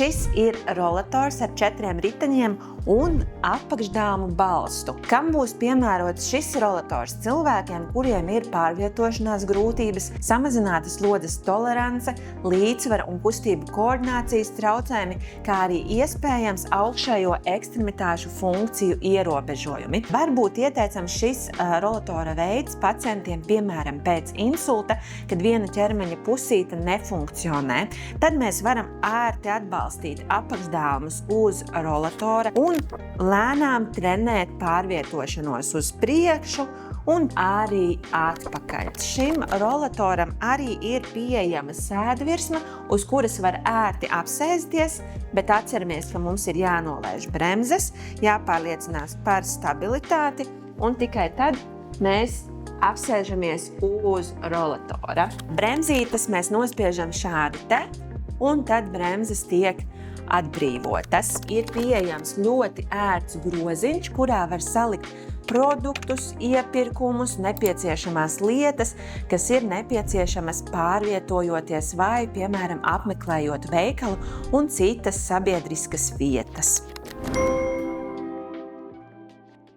Šis ir rolators ar 4 riteņiem un apakšdāmu balstu. Kam būs piemērots šis rolators? Cilvēkiem, kuriem ir pārvietošanās grūtības, samazināta slodzes tolerance, līdzsvara un kustību koordinācijas traucējumi, kā arī iespējams augšējo ekstremitāšu funkciju ierobežojumi. Var būt ieteicams šis rolatora veids pacientiem, piemēram, pēc insulta, kad viena ķermeņa pusīte nefunkcionē. Tad mēs varam ērti atbalstīt apakšdāmus uz rolatora un lēnām trenēt pārvietošanos uz priekšu un arī atpakaļ. Šim rolatoram arī ir pieejama sēdvirsma, uz kuras var ērti apsēsties, bet atceramies, ka mums ir jānolaiž bremzes, jāpārliecinās par stabilitāti un tikai tad mēs apsēžamies uz rolatora. Bremzītes mēs nospiežam šādi te, un tad bremzes tiek atbrīvotas. Ir pieejams ļoti ērts groziņš, kurā var salikt produktus, iepirkumus, nepieciešamās lietas, kas ir nepieciešamas pārvietojoties vai, piemēram, apmeklējot veikalu un citas sabiedriskas vietas.